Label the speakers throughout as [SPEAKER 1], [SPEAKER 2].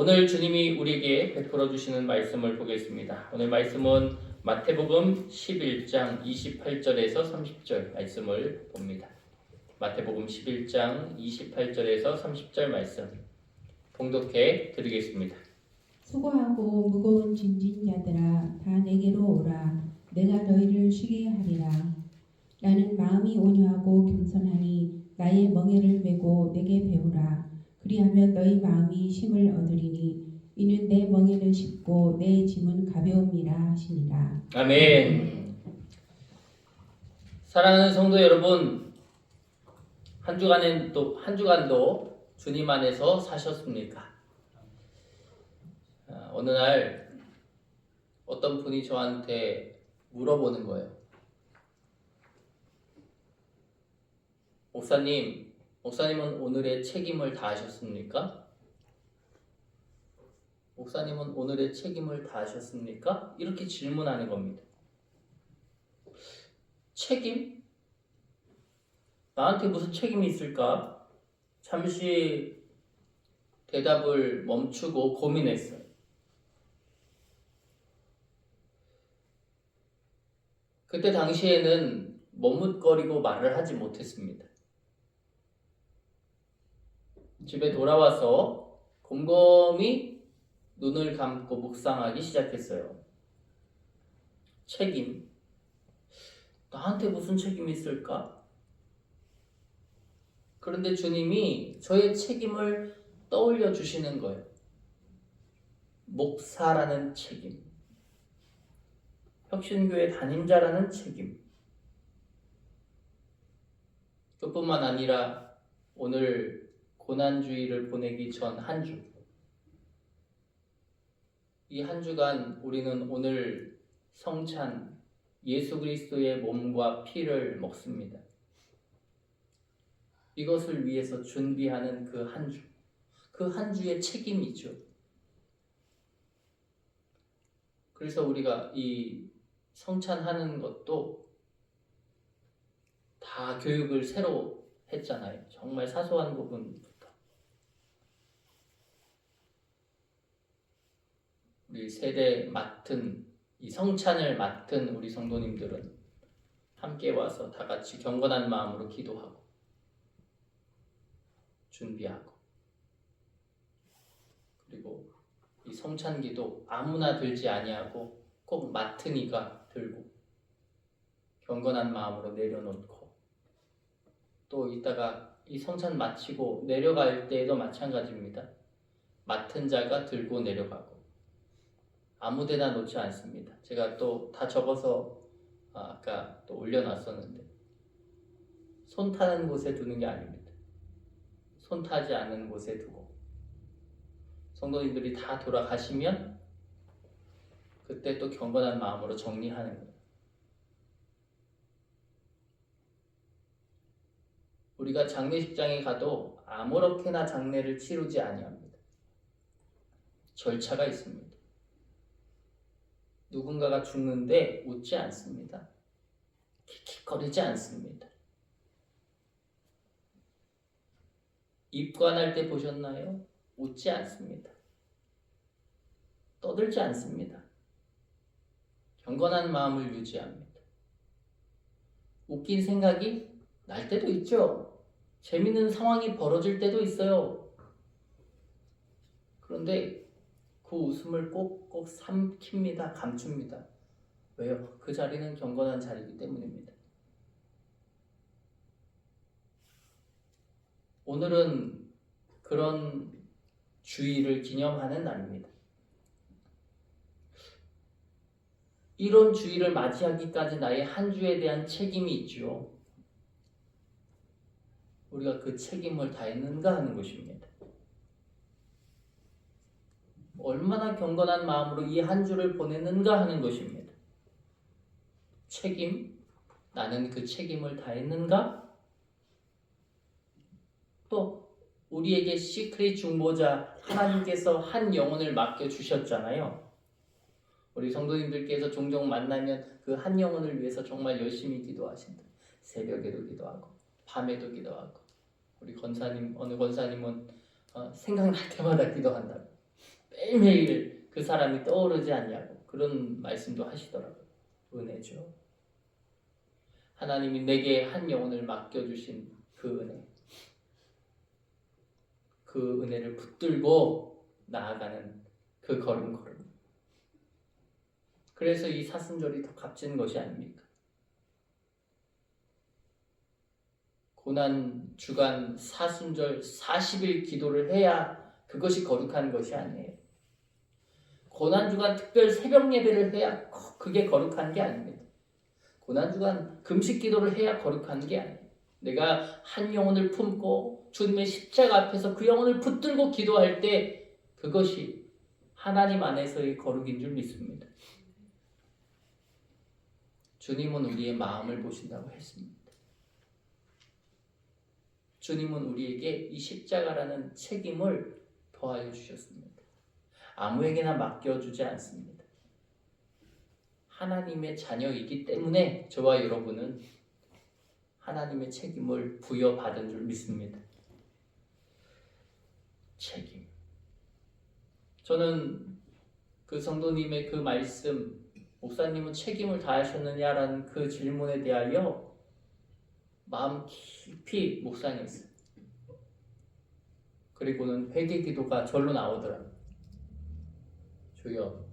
[SPEAKER 1] 오늘 주님이 우리에게 베풀어 주시는 말씀을 보겠습니다. 오늘 말씀은 마태복음 11장 28절에서 30절 말씀을 봅니다. 마태복음 11장 28절에서 30절 말씀 봉독해 드리겠습니다.
[SPEAKER 2] 수고하고 무거운 짐진 자들아 다 내게로 오라. 내가 너희를 쉬게 하리라. 나는 마음이 온유하고 겸손하니 나의 멍에를 메고 내게 배우라. 그리하면 너희 마음이 쉼을 얻으리니 이는 내 멍에는 쉽고 내 짐은 가벼움이라 하시니라.
[SPEAKER 1] 아멘. 사랑하는 성도 여러분, 한 주간도 주님 안에서 사셨습니까? 어느 날 어떤 분이 저한테 물어보는 거예요. 목사님은 오늘의 책임을 다하셨습니까? 목사님은 오늘의 책임을 다하셨습니까? 이렇게 질문하는 겁니다. 책임? 나한테 무슨 책임이 있을까? 잠시 대답을 멈추고 고민했어요. 그때 당시에는 머뭇거리고 말을 하지 못했습니다. 집에 돌아와서 곰곰이 눈을 감고 묵상하기 시작했어요. 책임. 나한테 무슨 책임이 있을까? 그런데 주님이 저의 책임을 떠올려 주시는 거예요. 목사라는 책임. 혁신교회 담임자라는 책임. 그뿐만 아니라 오늘 고난주의를 보내기 전 한 주. 이 한 주간 우리는 오늘 성찬 예수 그리스도의 몸과 피를 먹습니다. 이것을 위해서 준비하는 그 한 주. 그 한 주의 책임이죠. 그래서 우리가 이 성찬하는 것도 다 교육을 새로 했잖아요. 정말 사소한 부분부터. 우리 세대 맡은 이 성찬을 맡은 우리 성도님들은 함께 와서 다 같이 경건한 마음으로 기도하고 준비하고 그리고 이 성찬기도 아무나 들지 아니하고 꼭 맡은 이가 들고 경건한 마음으로 내려놓고 또 이따가 이 성찬 마치고 내려갈 때에도 마찬가지입니다. 맡은 자가 들고 내려가고 아무데나 놓지 않습니다. 제가 또 다 적어서 아까 또 올려놨었는데 손 타는 곳에 두는 게 아닙니다. 손 타지 않는 곳에 두고 성도님들이 다 돌아가시면 그때 또 경건한 마음으로 정리하는 거예요. 우리가 장례식장에 가도 아무렇게나 장례를 치르지 아니합니다. 절차가 있습니다. 누군가가 죽는데 웃지 않습니다. 킥킥거리지 않습니다. 입관할 때 보셨나요? 웃지 않습니다. 떠들지 않습니다. 경건한 마음을 유지합니다. 웃긴 생각이 날 때도 있죠. 재밌는 상황이 벌어질 때도 있어요. 그런데 그 웃음을 꼭꼭 삼킵니다. 감춥니다. 왜요? 그 자리는 경건한 자리이기 때문입니다. 오늘은 그런 주의를 기념하는 날입니다. 이런 주의를 맞이하기까지 나의 한 주에 대한 책임이 있죠. 우리가 그 책임을 다했는가 하는 것입니다. 얼마나 경건한 마음으로 이 한 주를 보냈는가 하는 것입니다. 책임, 나는 그 책임을 다했는가? 또 우리에게 시크릿 중보자 하나님께서 한 영혼을 맡겨주셨잖아요. 우리 성도님들께서 종종 만나면 그 한 영혼을 위해서 정말 열심히 기도하신다. 새벽에도 기도하고 밤에도 기도하고 우리 권사님, 어느 권사님은 생각날 때마다 기도한다. 매일매일 그 사람이 떠오르지 않냐고 그런 말씀도 하시더라고요. 은혜죠. 하나님이 내게 한 영혼을 맡겨주신 그 은혜, 그 은혜를 붙들고 나아가는 그 걸음. 그래서 이 사순절이 더 값진 것이 아닙니까? 고난 주간 사순절 40일 기도를 해야 그것이 거룩한 것이 아니에요. 고난 주간 특별 새벽 예배를 해야 그게 거룩한 게 아닙니다. 고난 주간 금식 기도를 해야 거룩한 게 아니에요. 내가 한 영혼을 품고 주님의 십자가 앞에서 그 영혼을 붙들고 기도할 때 그것이 하나님 안에서의 거룩인 줄 믿습니다. 주님은 우리의 마음을 보신다고 했습니다. 주님은 우리에게 이 십자가라는 책임을 더하여 주셨습니다. 아무에게나 맡겨주지 않습니다. 하나님의 자녀이기 때문에 저와 여러분은 하나님의 책임을 부여받은 줄 믿습니다. 책임. 저는 그 성도님의 그 말씀, 목사님은 책임을 다하셨느냐라는 그 질문에 대하여 마음 깊이 묵상했어요. 그리고는 회개 기도가 절로 나오더라고요. 주여,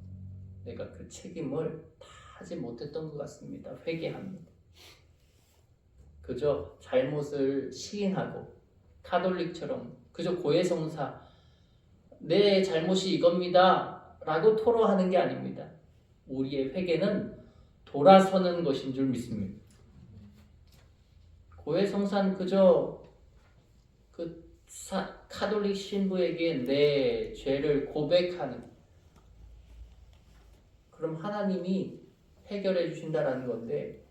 [SPEAKER 1] 내가 그 책임을 다 하지 못했던 것 같습니다. 회개합니다. 그저 잘못을 시인하고 카톨릭처럼 그저 고해성사 내 잘못이 이겁니다 라고 토로하는 게 아닙니다. 우리의 회개는 돌아서는 것인 줄 믿습니다. 고해성사는 그저 그 카톨릭 신부에게 내 죄를 고백하는, 그럼 하나님이 해결해 주신다라는 건데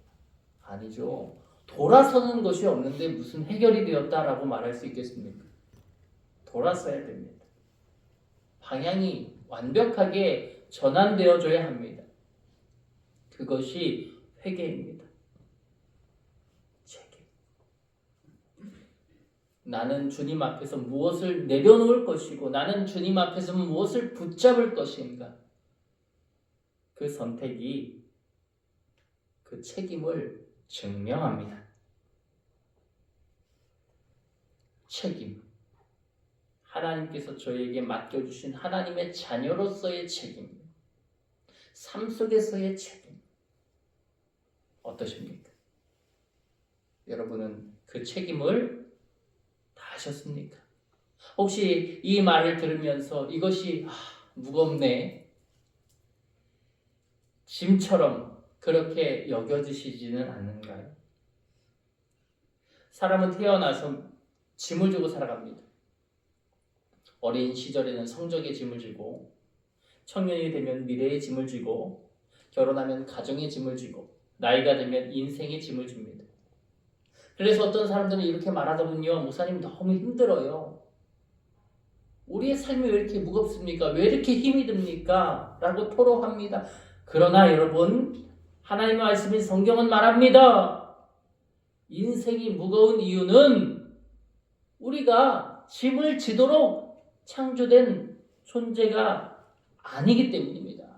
[SPEAKER 1] 아니죠. 돌아서는 것이 없는데 무슨 해결이 되었다라고 말할 수 있겠습니까? 돌아서야 됩니다. 방향이 완벽하게 전환되어져야 합니다. 그것이 회개입니다. 책임. 나는 주님 앞에서 무엇을 내려놓을 것이고 나는 주님 앞에서 무엇을 붙잡을 것인가. 그 선택이 그 책임을 증명합니다. 책임. 하나님께서 저에게 맡겨주신 하나님의 자녀로서의 책임. 삶 속에서의 책임. 어떠십니까? 여러분은 그 책임을 다 하셨습니까? 혹시 이 말을 들으면서 이것이 무겁네, 짐처럼 그렇게 여겨지시지는 않는가요? 사람은 태어나서 짐을 지고 살아갑니다. 어린 시절에는 성적의 짐을 지고, 청년이 되면 미래의 짐을 지고, 결혼하면 가정의 짐을 지고, 나이가 되면 인생의 짐을 집니다. 그래서 어떤 사람들은 이렇게 말하더군요. 목사님 너무 힘들어요. 우리의 삶이 왜 이렇게 무겁습니까? 왜 이렇게 힘이 듭니까? 라고 토로합니다. 그러나 여러분, 하나님의 말씀인 성경은 말합니다. 인생이 무거운 이유는 우리가 짐을 지도록 창조된 존재가 아니기 때문입니다.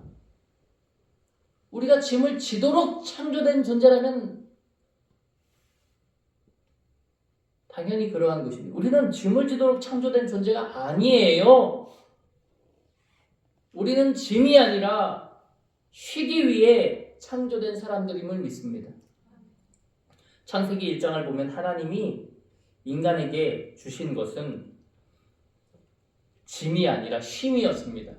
[SPEAKER 1] 우리가 짐을 지도록 창조된 존재라면 당연히 그러한 것입니다. 우리는 짐을 지도록 창조된 존재가 아니에요. 우리는 짐이 아니라 쉬기 위해 창조된 사람들임을 믿습니다. 창세기 1장을 보면 하나님이 인간에게 주신 것은 짐이 아니라 쉼이었습니다.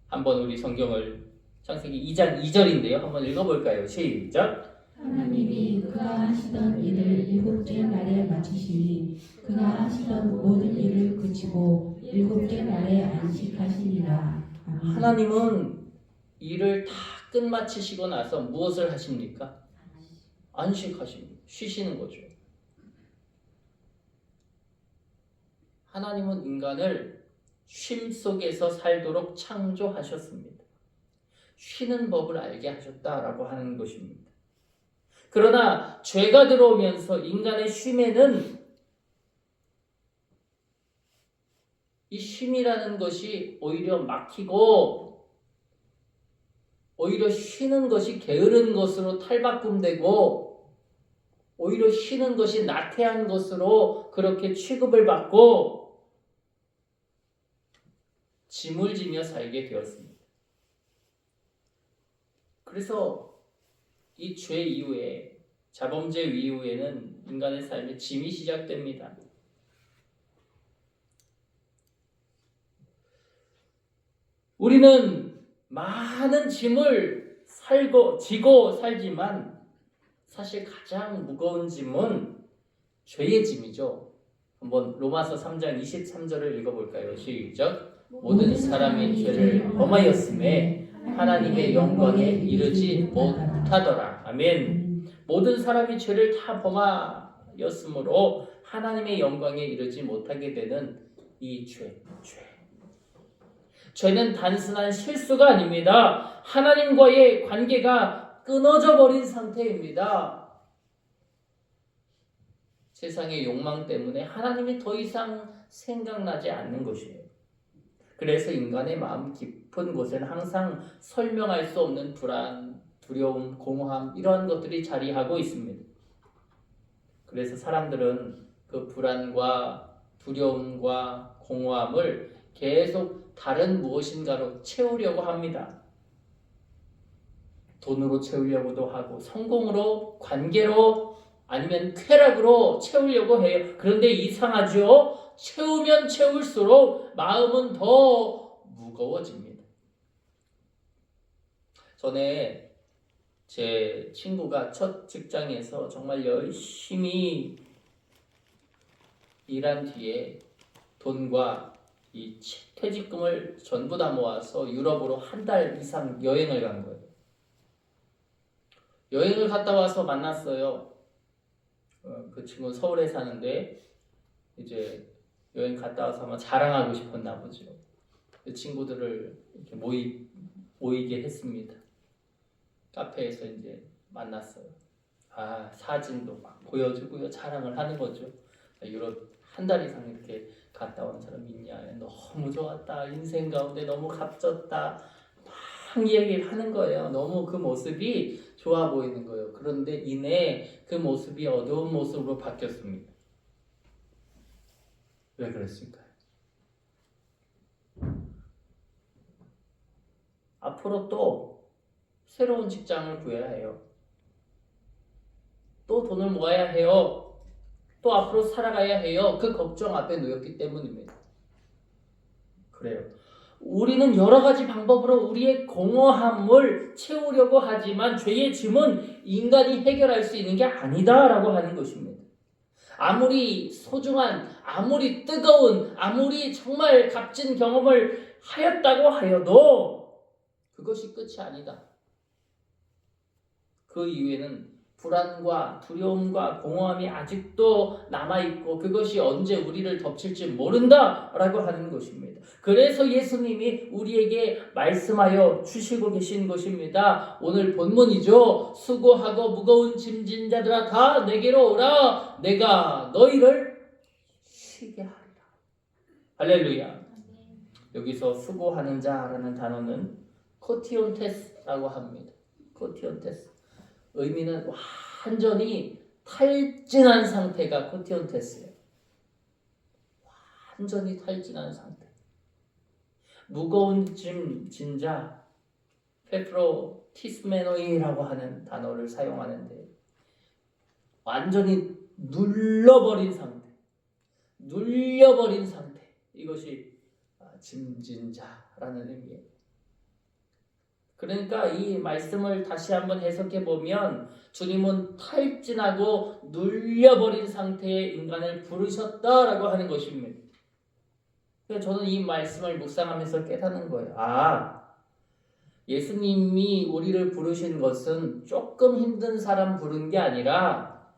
[SPEAKER 1] 한번 우리 성경을 창세기 2장 2절인데요. 한번 읽어볼까요? 시작.
[SPEAKER 2] 하나님이 그가 하시던 일을 일곱째 날에 마치시니 그가 하시던 모든 일을 그치고 일곱째 날에 안식하시니라. 아멘.
[SPEAKER 1] 하나님은 일을 다 끝마치시고 나서 무엇을 하십니까? 안식하십니다. 쉬시는 거죠. 하나님은 인간을 쉼 속에서 살도록 창조하셨습니다. 쉬는 법을 알게 하셨다라고 하는 것입니다. 그러나 죄가 들어오면서 인간의 쉼에는 이 쉼이라는 것이 오히려 막히고 오히려 쉬는 것이 게으른 것으로 탈바꿈되고 오히려 쉬는 것이 나태한 것으로 그렇게 취급을 받고 짐을 지며 살게 되었습니다. 그래서 이 죄 이후에 자범죄 이후에는 인간의 삶에 짐이 시작됩니다. 우리는 많은 짐을 지고 살지만 사실 가장 무거운 짐은 죄의 짐이죠. 한번 로마서 3장 23절을 읽어볼까요? 시작. 모든 사람이 죄를 범하였음에 하나님의 영광에 이르지 못하더라. 아멘. 모든 사람이 죄를 다 범하였으므로 하나님의 영광에 이르지 못하게 되는 이 죄. 죄는 단순한 실수가 아닙니다. 하나님과의 관계가 끊어져 버린 상태입니다. 세상의 욕망 때문에 하나님이 더 이상 생각나지 않는 것이에요. 그래서 인간의 마음 깊은 곳에는 항상 설명할 수 없는 불안, 두려움, 공허함 이러한 것들이 자리하고 있습니다. 그래서 사람들은 그 불안과 두려움과 공허함을 계속 다른 무엇인가로 채우려고 합니다. 돈으로 채우려고도 하고 성공으로, 관계로, 아니면 쾌락으로 채우려고 해요. 그런데 이상하죠? 채우면 채울수록 마음은 더 무거워집니다. 전에 제 친구가 첫 직장에서 정말 열심히 일한 뒤에 돈과 이 퇴직금을 전부 다 모아서 유럽으로 한 달 이상 여행을 간 거예요. 여행을 갔다 와서 만났어요. 그 친구는 서울에 사는데 이제 여행 갔다 와서 아마 자랑하고 싶었나 보죠. 그 친구들을 이렇게 모이게 했습니다. 카페에서 이제 만났어요. 사진도 막 보여주고요. 자랑을 하는 거죠. 유럽 한 달 이상 이렇게 갔다 온 사람 있냐? 너무 좋았다. 인생 가운데 너무 값졌다. 막 이야기를 하는 거예요. 너무 그 모습이 좋아 보이는 거예요. 그런데 이내 그 모습이 어두운 모습으로 바뀌었습니다. 왜 그랬을까요? 앞으로 또 새로운 직장을 구해야 해요. 또 돈을 모아야 해요. 또 앞으로 살아가야 해요. 그 걱정 앞에 놓였기 때문입니다. 그래요. 우리는 여러 가지 방법으로 우리의 공허함을 채우려고 하지만 죄의 짐은 인간이 해결할 수 있는 게 아니다라고 하는 것입니다. 아무리 소중한, 아무리 뜨거운, 아무리 정말 값진 경험을 하였다고 하여도 그것이 끝이 아니다. 그 이후에는 불안과 두려움과 공허함이 아직도 남아있고 그것이 언제 우리를 덮칠지 모른다라고 하는 것입니다. 그래서 예수님이 우리에게 말씀하여 주시고 계신 것입니다. 오늘 본문이죠. 수고하고 무거운 짐진 자들아 다 내게로 오라. 내가 너희를 쉬게 하리라. 할렐루야. 여기서 수고하는 자라는 단어는 코티온테스라고 합니다. 코티온테스. 의미는 완전히 탈진한 상태가 코티온테스예요. 완전히 탈진한 상태. 무거운 짐 진자 페프로티스메노이라고 하는 단어를 사용하는데 완전히 눌려버린 상태. 이것이 짐진자라는 의미예요. 그러니까 이 말씀을 다시 한번 해석해 보면 주님은 탈진하고 눌려버린 상태의 인간을 부르셨다라고 하는 것입니다. 그래서 저는 이 말씀을 묵상하면서 깨닫는 거예요. 예수님이 우리를 부르신 것은 조금 힘든 사람 부른 게 아니라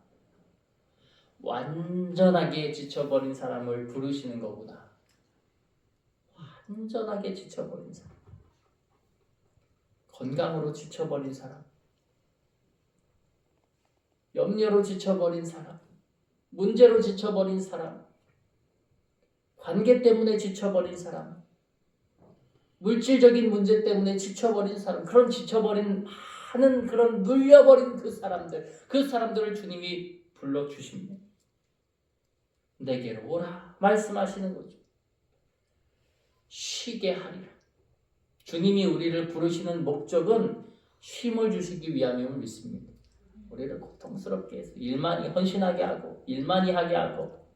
[SPEAKER 1] 완전하게 지쳐버린 사람을 부르시는 거구나. 완전하게 지쳐버린 사람. 건강으로 지쳐버린 사람, 염려로 지쳐버린 사람, 문제로 지쳐버린 사람, 관계 때문에 지쳐버린 사람, 물질적인 문제 때문에 지쳐버린 사람, 그런 지쳐버린 많은 그런 눌려버린 그 사람들을 주님이 불러주십니다. 내게로 오라 말씀하시는 거죠. 쉬게 하리라. 주님이 우리를 부르시는 목적은 쉼을 주시기 위함임을 믿습니다. 우리를 고통스럽게 해서 일만이 헌신하게 하고 일만이 하게 하고,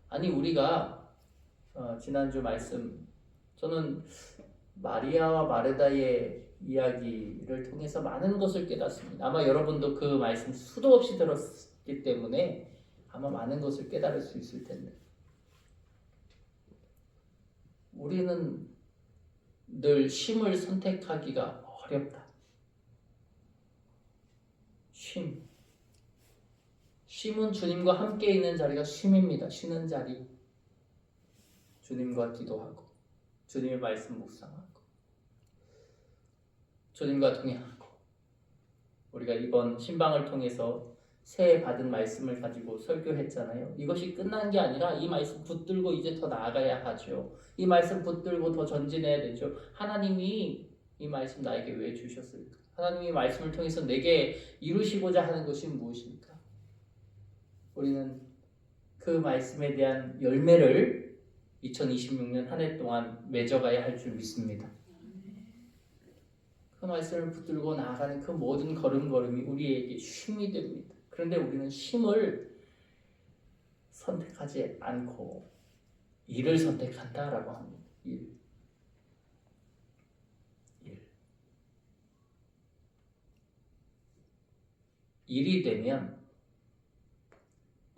[SPEAKER 1] 아니 우리가 지난주 말씀, 저는 마리아와 마르다의 이야기를 통해서 많은 것을 깨닫습니다. 아마 여러분도 그 말씀 수도 없이 들었기 때문에 아마 많은 것을 깨달을 수 있을 텐데, 우리는 늘 쉼을 선택하기가 어렵다. 쉼은 주님과 함께 있는 자리가 쉼입니다. 쉬는 자리, 주님과 기도하고 주님의 말씀 묵상하고 주님과 동행하고. 우리가 이번 신방을 통해서 새해 받은 말씀을 가지고 설교했잖아요. 이것이 끝난 게 아니라 이 말씀 붙들고 이제 더 나아가야 하죠. 이 말씀 붙들고 더 전진해야 되죠. 하나님이 이 말씀 나에게 왜 주셨을까? 하나님이 말씀을 통해서 내게 이루시고자 하는 것이 무엇일까? 우리는 그 말씀에 대한 열매를 2026년 한 해 동안 맺어가야 할 줄 믿습니다. 그 말씀을 붙들고 나아가는 그 모든 걸음걸음이 우리에게 쉼이 됩니다. 그런데 우리는 쉼을 선택하지 않고 일을 선택한다라고 합니다. 일이 되면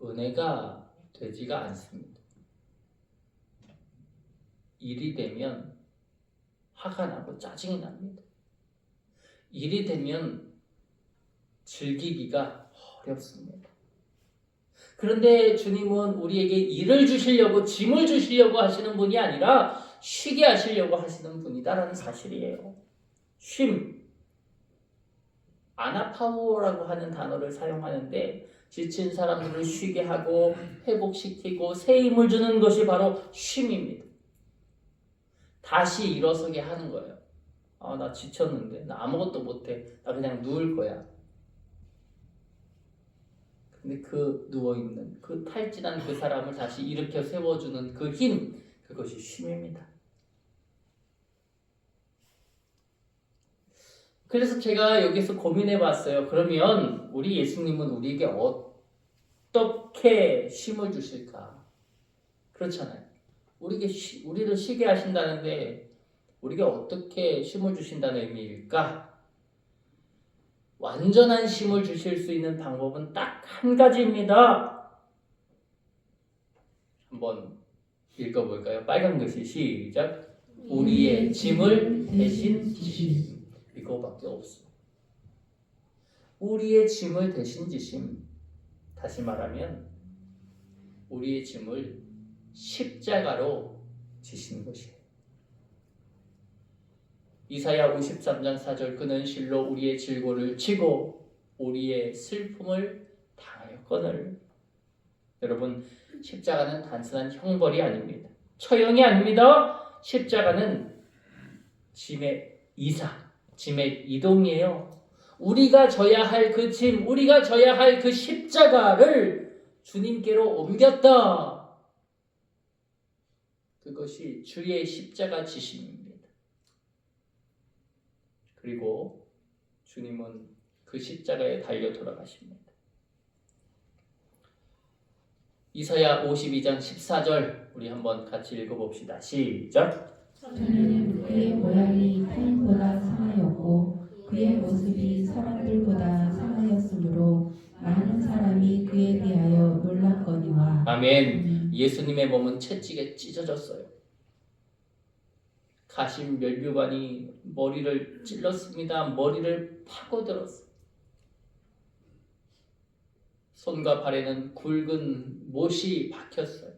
[SPEAKER 1] 은혜가 되지가 않습니다. 일이 되면 화가 나고 짜증이 납니다. 일이 되면 즐기기가 어렵습니다. 그런데 주님은 우리에게 일을 주시려고, 짐을 주시려고 하시는 분이 아니라 쉬게 하시려고 하시는 분이다라는 사실이에요. 쉼, 아나파우어라고 하는 단어를 사용하는데, 지친 사람들을 쉬게 하고 회복시키고 새 힘을 주는 것이 바로 쉼입니다. 다시 일어서게 하는 거예요. 나 지쳤는데, 나 아무것도 못해, 나 그냥 누울 거야. 근데 그 누워있는, 그 탈진한 그 사람을 다시 일으켜 세워주는 그 힘, 그것이 쉼입니다. 그래서 제가 여기서 고민해 봤어요. 그러면 우리 예수님은 우리에게 어떻게 쉼을 주실까? 그렇잖아요. 우리를 쉬게 하신다는데 우리가 어떻게 쉼을 주신다는 의미일까? 완전한 쉼을 주실 수 있는 방법은 딱 한 가지입니다. 한번 읽어볼까요? 빨간 글씨 시작. 우리의 짐을 대신 지심. 이거밖에 없어. 우리의 짐을 대신 지심. 다시 말하면 우리의 짐을 십자가로 지신 것이에요. 이사야 53장 4절, 그는 실로 우리의 질고를 지고 우리의 슬픔을 당하였거늘. 여러분, 십자가는 단순한 형벌이 아닙니다. 처형이 아닙니다. 십자가는 짐의 이사, 짐의 이동이에요. 우리가 져야 할 그 짐, 우리가 져야 할 그 십자가를 주님께로 옮겼다. 그것이 주의 십자가 지심입니다. 그리고 주님은 그 십자가에 달려 돌아가십니다. 이사야 52장 14절 우리 한번 같이 읽어봅시다. 시작.
[SPEAKER 2] 저는 그의 모양이 타인보다 상하였고 그의 모습이 사람들보다 상하였으므로 많은 사람이 그에 대하여 놀랐거니와.
[SPEAKER 1] 아멘. 예수님의 몸은 채찍에 찢어졌어요. 가신 멸류관이 머리를 찔렀습니다. 머리를 파고들었어요. 손과 발에는 굵은 못이 박혔어요.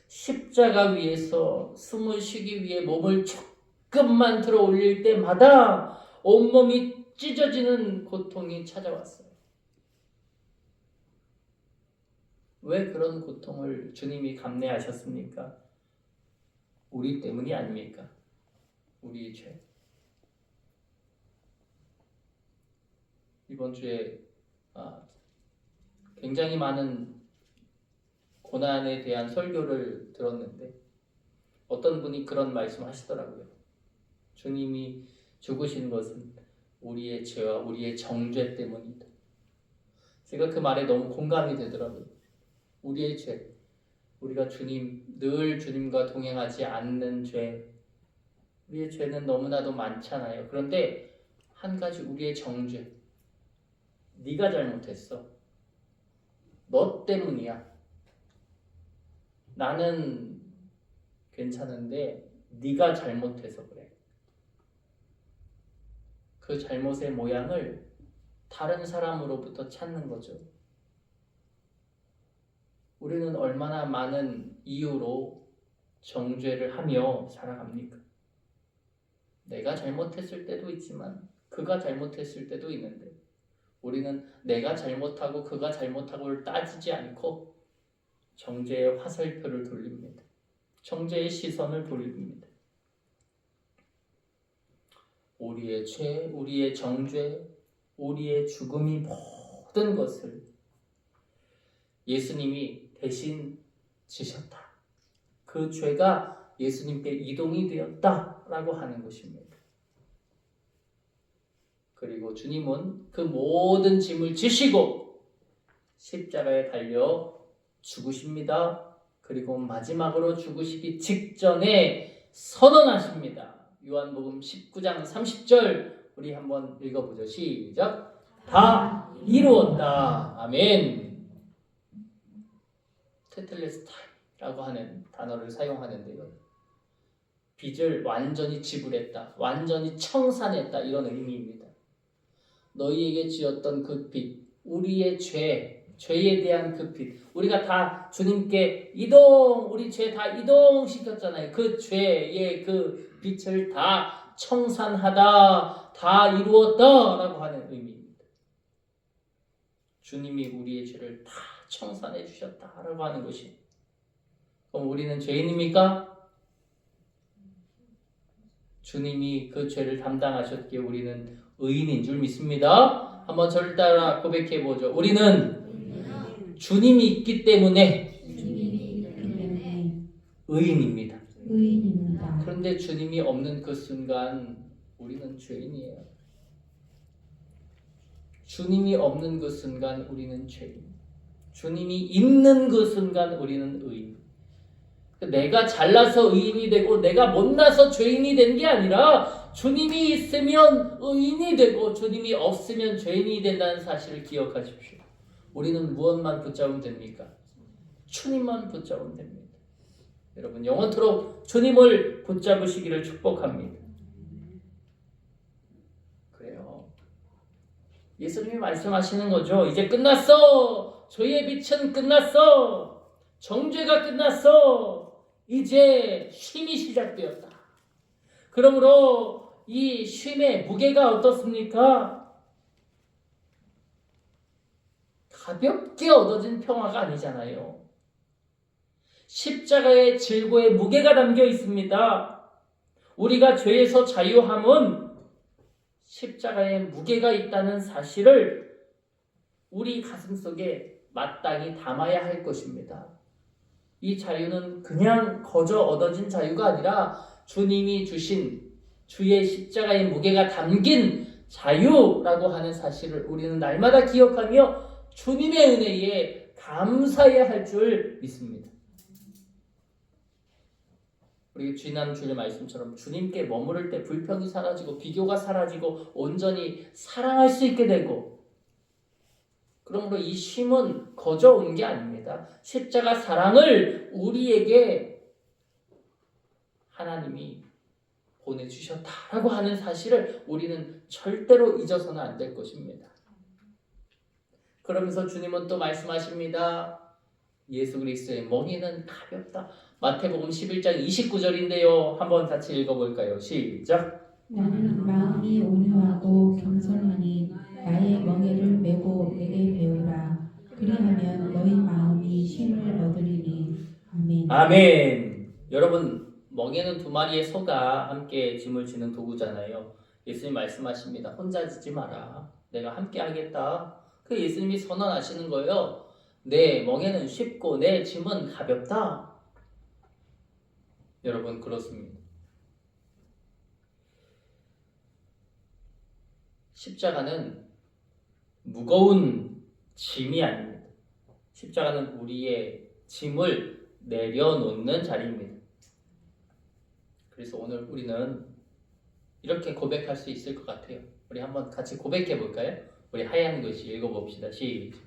[SPEAKER 1] 십자가 위에서 숨을 쉬기 위해 몸을 조금만 들어 올릴 때마다 온몸이 찢어지는 고통이 찾아왔어요. 왜 그런 고통을 주님이 감내하셨습니까? 우리 때문이 아닙니까? 우리의 죄. 이번 주에 굉장히 많은 고난에 대한 설교를 들었는데 어떤 분이 그런 말씀 하시더라고요. 주님이 죽으신 것은 우리의 죄와 우리의 정죄 때문이다. 제가 그 말에 너무 공감이 되더라고요. 우리의 죄, 우리가 늘 주님과 동행하지 않는 죄, 우리의 죄는 너무나도 많잖아요. 그런데 한 가지 우리의 정죄, 네가 잘못했어. 너 때문이야. 나는 괜찮은데 네가 잘못해서 그래. 그 잘못의 모양을 다른 사람으로부터 찾는 거죠. 우리는 얼마나 많은 이유로 정죄를 하며 살아갑니까? 내가 잘못했을 때도 있지만 그가 잘못했을 때도 있는데 우리는 내가 잘못하고 그가 잘못하고를 따지지 않고 정죄의 화살표를 돌립니다. 정죄의 시선을 돌립니다. 우리의 죄, 우리의 정죄, 우리의 죽음이 모든 것을 예수님이 대신 지셨다. 그 죄가 예수님께 이동이 되었다라고 하는 것입니다. 그리고 주님은 그 모든 짐을 지시고 십자가에 달려 죽으십니다. 그리고 마지막으로 죽으시기 직전에 선언하십니다. 요한복음 19장 30절 우리 한번 읽어보죠. 시작. 다 이루었다. 아멘. 테텔레스타이라고 하는 단어를 사용하는데요. 빚을 완전히 지불했다. 완전히 청산했다. 이런 의미입니다. 너희에게 지었던 그 빚, 우리의 죄에 대한 그 빚, 우리가 다 주님께 우리 죄 다 이동시켰잖아요. 그 죄의 그 빚을 다 청산하다, 다 이루었다라고 하는 의미입니다. 주님이 우리의 죄를 다 청산해 주셨다라고 하는 것이. 그럼 우리는 죄인입니까? 주님이 그 죄를 담당하셨기에 우리는 의인인 줄 믿습니다. 한번 저를 따라 고백해 보죠. 우리는 주님이 있기 때문에 의인입니다. 그런데 주님이 없는 그 순간 우리는 죄인이에요. 주님이 없는 그 순간 우리는 죄인. 주님이 있는 그 순간 우리는 의인. 내가 잘나서 의인이 되고 내가 못나서 죄인이 된 게 아니라 주님이 있으면 의인이 되고 주님이 없으면 죄인이 된다는 사실을 기억하십시오. 우리는 무엇만 붙잡으면 됩니까? 주님만 붙잡으면 됩니다. 여러분 영원토록 주님을 붙잡으시기를 축복합니다. 그래요. 예수님이 말씀하시는 거죠. 이제 끝났어. 죄의 빛은 끝났어. 정죄가 끝났어. 이제 쉼이 시작되었다. 그러므로 이 쉼의 무게가 어떻습니까? 가볍게 얻어진 평화가 아니잖아요. 십자가의 질고의 무게가 담겨 있습니다. 우리가 죄에서 자유함은 십자가에 무게가 있다는 사실을 우리 가슴속에 마땅히 담아야 할 것입니다. 이 자유는 그냥 거저 얻어진 자유가 아니라 주님이 주신 주의 십자가의 무게가 담긴 자유라고 하는 사실을 우리는 날마다 기억하며 주님의 은혜에 감사해야 할 줄 믿습니다. 우리 지난 주일 말씀처럼 주님께 머무를 때 불평이 사라지고 비교가 사라지고 온전히 사랑할 수 있게 되고, 그러므로 이 쉼은 거저 온 게 아닙니다. 십자가 사랑을 우리에게 하나님이 보내주셨다라고 하는 사실을 우리는 절대로 잊어서는 안 될 것입니다. 그러면서 주님은 또 말씀하십니다. 예수 그리스도의 멍에는 가볍다. 마태복음 11장 29절인데요. 한번 같이 읽어볼까요? 시작.
[SPEAKER 2] 나는 마음이 온유하고 겸손하니 나의 멍에를 메고 내게 배우라. 그리하면 너희 마음이 쉼을 얻으리니. 아멘.
[SPEAKER 1] 아멘. 여러분, 멍에는 두 마리의 소가 함께 짐을 지는 도구잖아요. 예수님 말씀하십니다. 혼자 지지 마라. 내가 함께 하겠다. 그 예수님이 선언하시는 거예요. 내 멍에는 쉽고 내 짐은 가볍다. 여러분, 그렇습니다. 십자가는 무거운 짐이 아닙니다. 십자가는 우리의 짐을 내려놓는 자리입니다. 그래서 오늘 우리는 이렇게 고백할 수 있을 것 같아요. 우리 한번 같이 고백해 볼까요? 우리 하얀 글씨 읽어봅시다. 시작.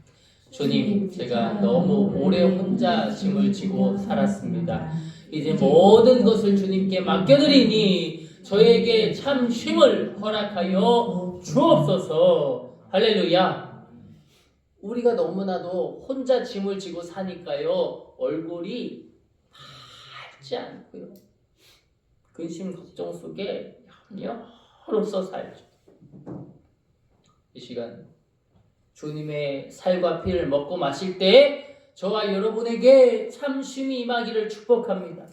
[SPEAKER 1] 주님, 제가 너무 오래 혼자 짐을 지고 살았습니다. 이제 모든 것을 주님께 맡겨드리니 저에게 참 쉼을 허락하여 주옵소서. 할렐루야. 우리가 너무나도 혼자 짐을 지고 사니까요, 얼굴이 밝지 않고요, 근심 걱정 속에 염려로서 살죠. 이 시간 주님의 살과 피를 먹고 마실 때 저와 여러분에게 참 쉼이 임하기를 축복합니다.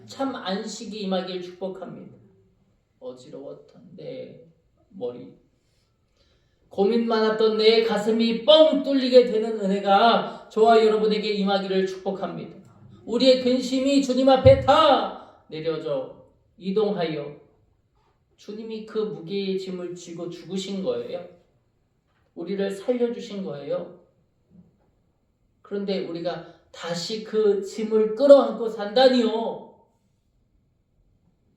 [SPEAKER 1] 참 안식이 임하기를 축복합니다. 어지러웠던 내 머리, 고민 많았던 내 가슴이 뻥 뚫리게 되는 은혜가 저와 여러분에게 임하기를 축복합니다. 우리의 근심이 주님 앞에 다 내려져 이동하여 주님이 그 무게의 짐을 지고 죽으신 거예요. 우리를 살려주신 거예요. 그런데 우리가 다시 그 짐을 끌어안고 산다니요.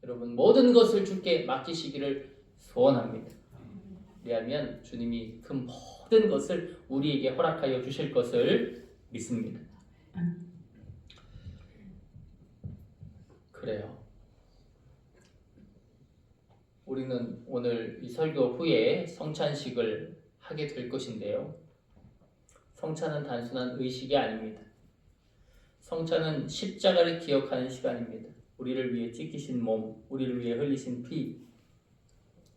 [SPEAKER 1] 여러분, 모든 것을 주께 맡기시기를 소원합니다. 왜냐하면 주님이 그 모든 것을 우리에게 허락하여 주실 것을 믿습니다. 그래요. 우리는 오늘 이 설교 후에 성찬식을 하게 될 것인데요. 성찬은 단순한 의식이 아닙니다. 성찬은 십자가를 기억하는 시간입니다. 우리를 위해 찢기신 몸, 우리를 위해 흘리신 피,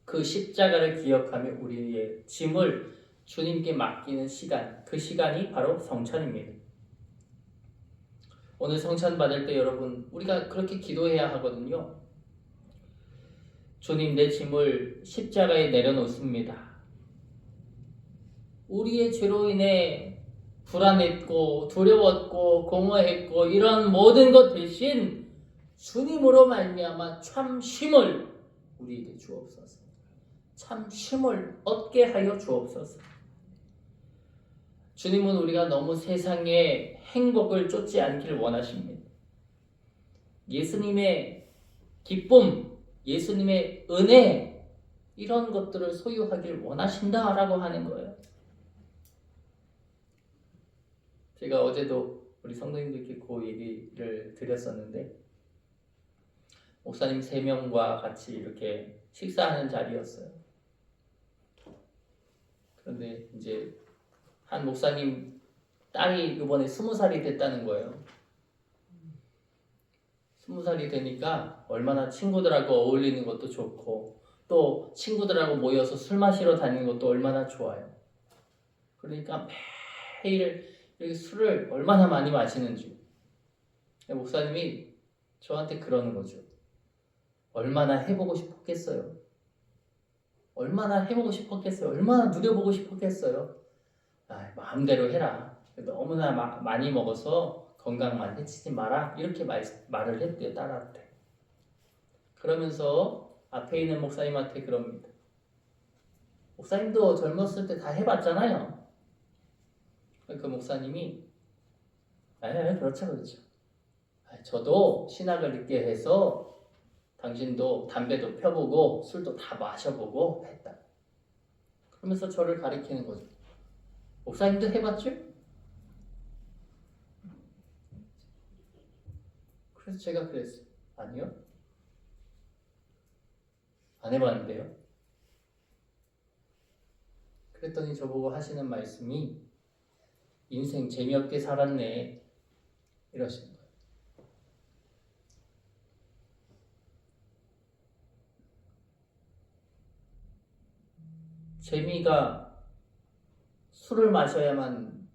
[SPEAKER 1] 그 십자가를 기억하며 우리의 짐을 주님께 맡기는 시간, 그 시간이 바로 성찬입니다. 오늘 성찬 받을 때 여러분, 우리가 그렇게 기도해야 하거든요. 주님, 내 짐을 십자가에 내려놓습니다. 우리의 죄로 인해 불안했고 두려웠고 공허했고 이런 모든 것 대신 주님으로 말미암아 참 쉼을 우리에게 주옵소서. 참 쉼을 얻게 하여 주옵소서. 주님은 우리가 너무 세상의 행복을 쫓지 않기를 원하십니다. 예수님의 기쁨, 예수님의 은혜, 이런 것들을 소유하길 원하신다라고 하는 거예요. 제가 어제도 우리 성도님들께 그 얘기를 드렸었는데, 목사님 3명과 같이 이렇게 식사하는 자리였어요. 그런데 이제 한 목사님 딸이 이번에 20살이 됐다는 거예요. 20살이 되니까 얼마나 친구들하고 어울리는 것도 좋고 또 친구들하고 모여서 술 마시러 다니는 것도 얼마나 좋아요. 그러니까 매일 이렇게 술을 얼마나 많이 마시는지. 목사님이 저한테 그러는 거죠. 얼마나 해보고 싶었겠어요. 얼마나 해보고 싶었겠어요. 얼마나 누려보고 싶었겠어요. 마음대로 해라. 너무나 많이 먹어서 건강만 해치지 마라. 이렇게 말을 했대요, 딸한테. 그러면서 앞에 있는 목사님한테 그럽니다. 목사님도 젊었을 때 다 해봤잖아요. 그 목사님이 그렇죠. 저도 신학을 늦게 해서 당신도 담배도 펴보고 술도 다 마셔보고 했다. 그러면서 저를 가리키는 거죠. 목사님도 해봤죠? 그래서 제가 그랬어요. 아니요. 안 해봤는데요. 그랬더니 저보고 하시는 말씀이 인생 재미없게 살았네 이러시는 거예요. 재미가 술을 마셔야만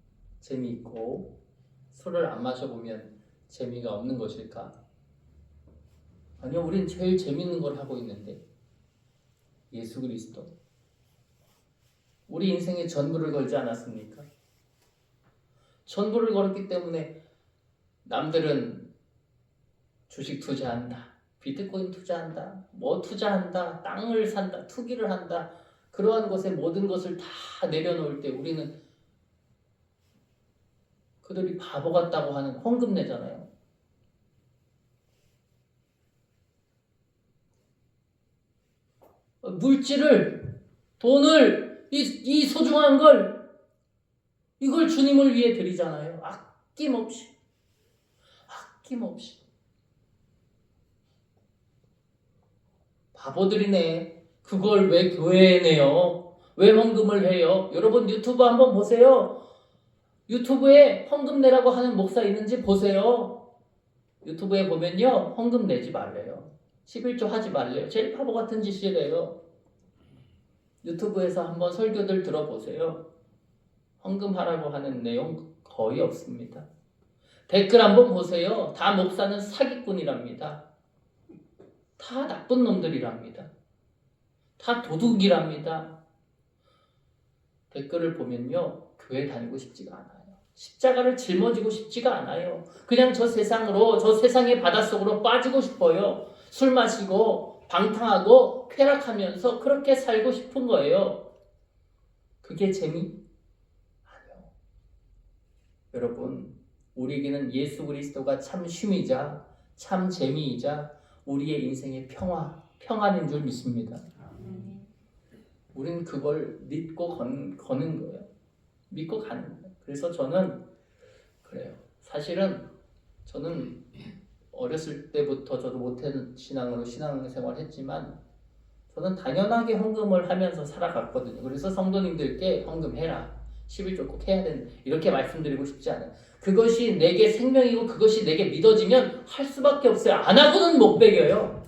[SPEAKER 1] 재미있고 술을 안 마셔보면 재미가 없는 것일까? 아니요, 우린 제일 재밌는 걸 하고 있는데 예수 그리스도. 우리 인생에 전부를 걸지 않았습니까? 전부를 걸었기 때문에 남들은 주식 투자한다, 비트코인 투자한다, 뭐 투자한다, 땅을 산다, 투기를 한다, 그러한 것에 모든 것을 다 내려놓을 때 우리는 그들이 바보 같다고 하는 헌금 내잖아요. 물질을, 돈을, 이 소중한 걸, 이걸 주님을 위해 드리잖아요. 아낌없이. 바보들이네. 그걸 왜 교회에 내요? 왜 헌금을 해요? 여러분 유튜브 한번 보세요. 유튜브에 헌금 내라고 하는 목사 있는지 보세요. 유튜브에 보면요, 헌금 내지 말래요. 11조 하지 말래요. 제일 바보 같은 짓이래요. 유튜브에서 한번 설교들 들어보세요. 헌금하라고 하는 내용 거의 없습니다. 댓글 한번 보세요. 다 목사는 사기꾼이랍니다. 다 나쁜 놈들이랍니다. 다 도둑이랍니다. 댓글을 보면요, 교회 다니고 싶지가 않아요. 십자가를 짊어지고 싶지가 않아요. 그냥 저 세상으로, 저 세상의 바닷속으로 빠지고 싶어요. 술 마시고 방탕하고 쾌락하면서 그렇게 살고 싶은 거예요. 그게 재미? 아니요. 여러분, 우리에게는 예수 그리스도가 참 쉼이자 참 재미이자 우리의 인생의 평안인 줄 믿습니다. 우리는 그걸 믿고 거는 거예요. 믿고 가는 거예요. 그래서 저는 그래요. 사실은 저는 어렸을 때부터 저도 모태신앙으로 신앙생활을 했지만 저는 당연하게 헌금을 하면서 살아갔거든요. 그래서 성도님들께 헌금해라, 11조 꼭 해야 된다, 이렇게 말씀드리고 싶지 않아요. 그것이 내게 생명이고 그것이 내게 믿어지면 할 수밖에 없어요. 안 하고는 못 배겨요.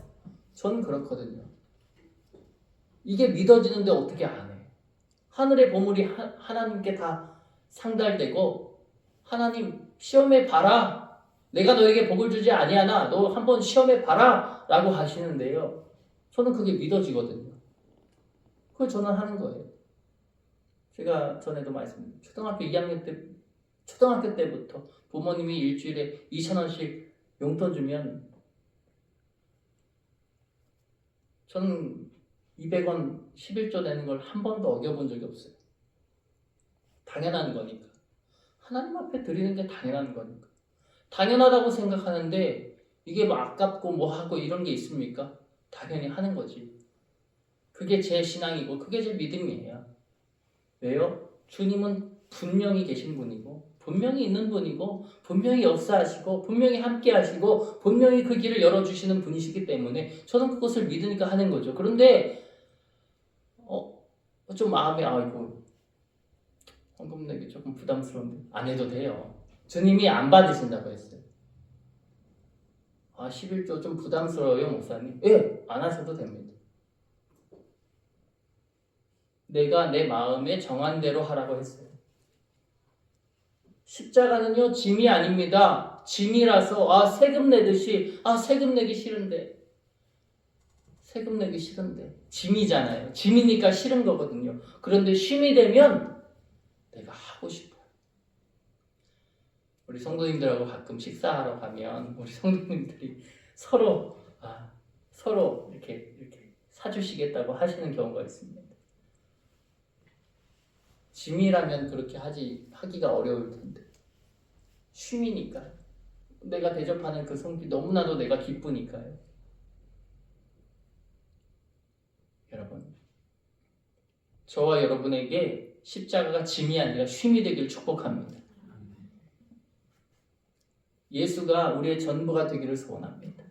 [SPEAKER 1] 저는 그렇거든요. 이게 믿어지는데 어떻게 안 해? 하늘의 보물이 하나님께 다 상달되고 하나님 시험해 봐라. 내가 너에게 복을 주지 아니하나 너 한번 시험해 봐라 라고 하시는데요. 저는 그게 믿어지거든요. 그걸 저는 하는 거예요. 제가 전에도 말씀드렸죠. 초등학교 때부터 부모님이 일주일에 2,000원씩 용돈 주면 저는 200원 11조 되는 걸 한 번도 어겨본 적이 없어요. 당연한 거니까. 하나님 앞에 드리는 게 당연한 거니까. 당연하다고 생각하는데 이게 뭐 아깝고 뭐 하고 이런 게 있습니까? 당연히 하는 거지. 그게 제 신앙이고 그게 제 믿음이에요. 왜요? 주님은 분명히 계신 분이고 분명히 있는 분이고 분명히 역사하시고 분명히 함께 하시고 분명히 그 길을 열어주시는 분이시기 때문에 저는 그것을 믿으니까 하는 거죠. 그런데 좀 마음이 아이고 헌금 내기 조금 부담스러운데 안 해도 돼요. 주님이 안 받으신다고 했어요. 11조 좀 부담스러워요 목사님? 예, 안 하셔도 됩니다. 내가 내 마음에 정한 대로 하라고 했어요. 십자가는요 짐이 아닙니다. 짐이라서 세금 내듯이 세금 내기 싫은데 짐이잖아요. 짐이니까 싫은 거거든요. 그런데 쉼이 되면 내가 하고 싶어요. 우리 성도님들하고 가끔 식사하러 가면 우리 성도님들이 서로 이렇게 사주시겠다고 하시는 경우가 있습니다. 짐이라면 그렇게 하기가 어려울 텐데 쉼이니까 내가 대접하는 그 성비 너무나도 내가 기쁘니까요. 여러분, 저와 여러분에게 십자가가 짐이 아니라 쉼이 되길 축복합니다. 예수가 우리의 전부가 되기를 소원합니다.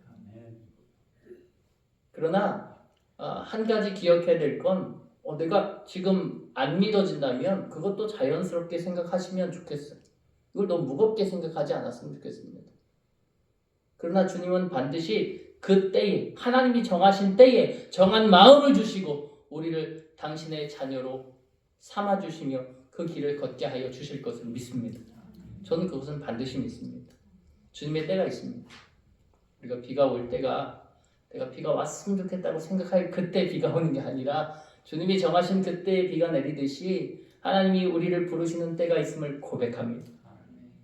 [SPEAKER 1] 그러나 한 가지 기억해야 될 건 내가 지금 안 믿어진다면 그것도 자연스럽게 생각하시면 좋겠어요. 이걸 너무 무겁게 생각하지 않았으면 좋겠습니다. 그러나 주님은 반드시 그 때에 하나님이 정하신 때에 정한 마음을 주시고 우리를 당신의 자녀로 삼아주시며 그 길을 걷게 하여 주실 것을 믿습니다. 저는 그것은 반드시 믿습니다. 주님의 때가 있습니다. 우리가 비가 올 때가 내가 비가 왔으면 좋겠다고 생각할 그때 비가 오는 게 아니라 주님이 정하신 그때에 비가 내리듯이 하나님이 우리를 부르시는 때가 있음을 고백합니다.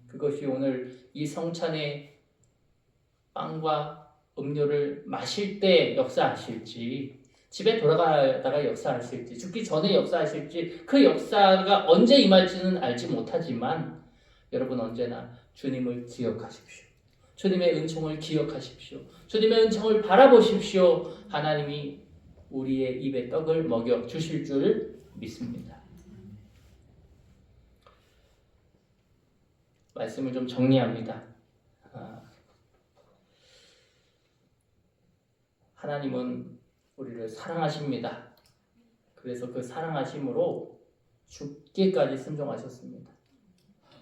[SPEAKER 1] 그것이 오늘 이 성찬의 빵과 음료를 마실 때 역사하실지, 집에 돌아가다가 역사하실지, 죽기 전에 역사하실지, 그 역사가 언제 임할지는 알지 못하지만 여러분 언제나 주님을 기억하십시오. 주님의 은총을 기억하십시오. 주님의 은총을 바라보십시오. 하나님이 우리의 입에 떡을 먹여 주실 줄 믿습니다. 말씀을 좀 정리합니다. 하나님은 우리를 사랑하십니다. 그래서 그 사랑하심으로 죽기까지 순종하셨습니다.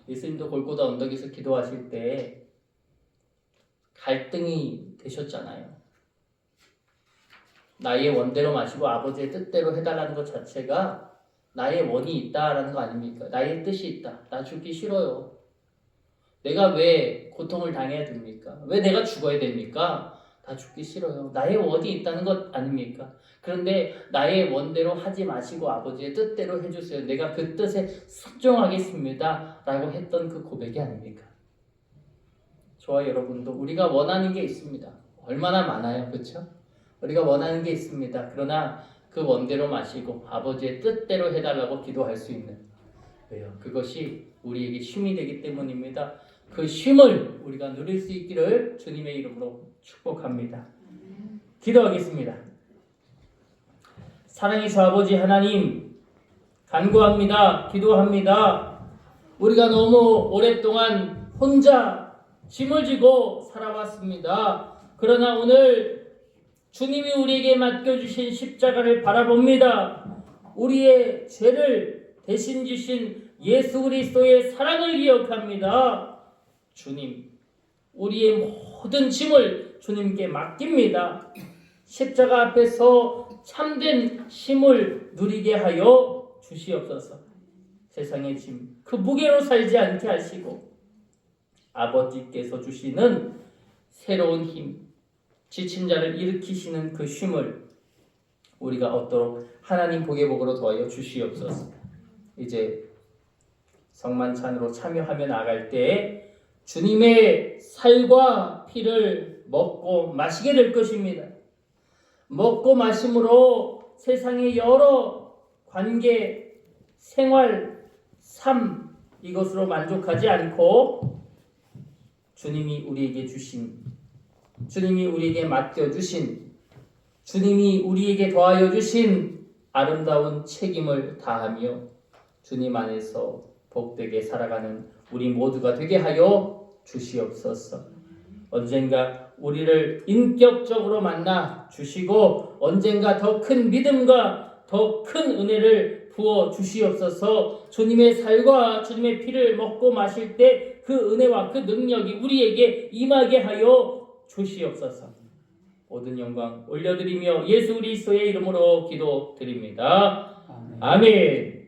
[SPEAKER 1] 예수님도 골고다 언덕에서 기도하실 때 갈등이 되셨잖아요. 나의 원대로 마시고 아버지의 뜻대로 해달라는 것 자체가 나의 원이 있다라는 거 아닙니까? 나의 뜻이 있다. 나 죽기 싫어요. 내가 왜 고통을 당해야 됩니까? 왜 내가 죽어야 됩니까? 다 죽기 싫어요. 나의 원이 있다는 것 아닙니까? 그런데 나의 원대로 하지 마시고 아버지의 뜻대로 해주세요. 내가 그 뜻에 순종하겠습니다. 라고 했던 그 고백이 아닙니까? 저와 여러분도 우리가 원하는 게 있습니다. 얼마나 많아요. 그렇죠? 우리가 원하는 게 있습니다. 그러나 그 원대로 마시고 아버지의 뜻대로 해달라고 기도할 수 있는, 왜요? 그것이 우리에게 쉼이 되기 때문입니다. 그 쉼을 우리가 누릴 수 있기를 주님의 이름으로 축복합니다. 기도하겠습니다. 사랑의 주 아버지 하나님, 간구합니다. 기도합니다. 우리가 너무 오랫동안 혼자 짐을 지고 살아왔습니다. 그러나 오늘 주님이 우리에게 맡겨주신 십자가를 바라봅니다. 우리의 죄를 대신 지신 예수 그리스도의 사랑을 기억합니다. 주님, 우리의 모든 짐을 주님께 맡깁니다. 십자가 앞에서 참된 쉼을 누리게 하여 주시옵소서. 세상의 짐, 그 무게로 살지 않게 하시고 아버지께서 주시는 새로운 힘, 지친 자를 일으키시는 그 쉼을 우리가 얻도록 하나님 복의 복으로 도와여 주시옵소서. 이제 성만찬으로 참여하며 나갈 때 주님의 살과 피를 먹고 마시게 될 것입니다. 먹고 마심으로 세상의 여러 관계, 생활, 삶 이것으로 만족하지 않고 주님이 우리에게 주신, 주님이 우리에게 맡겨주신, 주님이 우리에게 더하여 주신 아름다운 책임을 다하며 주님 안에서 복되게 살아가는 우리 모두가 되게 하여 주시옵소서. 언젠가 우리를 인격적으로 만나 주시고 언젠가 더 큰 믿음과 더 큰 은혜를 부어 주시옵소서. 주님의 살과 주님의 피를 먹고 마실 때 그 은혜와 그 능력이 우리에게 임하게 하여 주시옵소서. 모든 영광 올려드리며 예수 그리스도의 이름으로 기도드립니다. 아멘.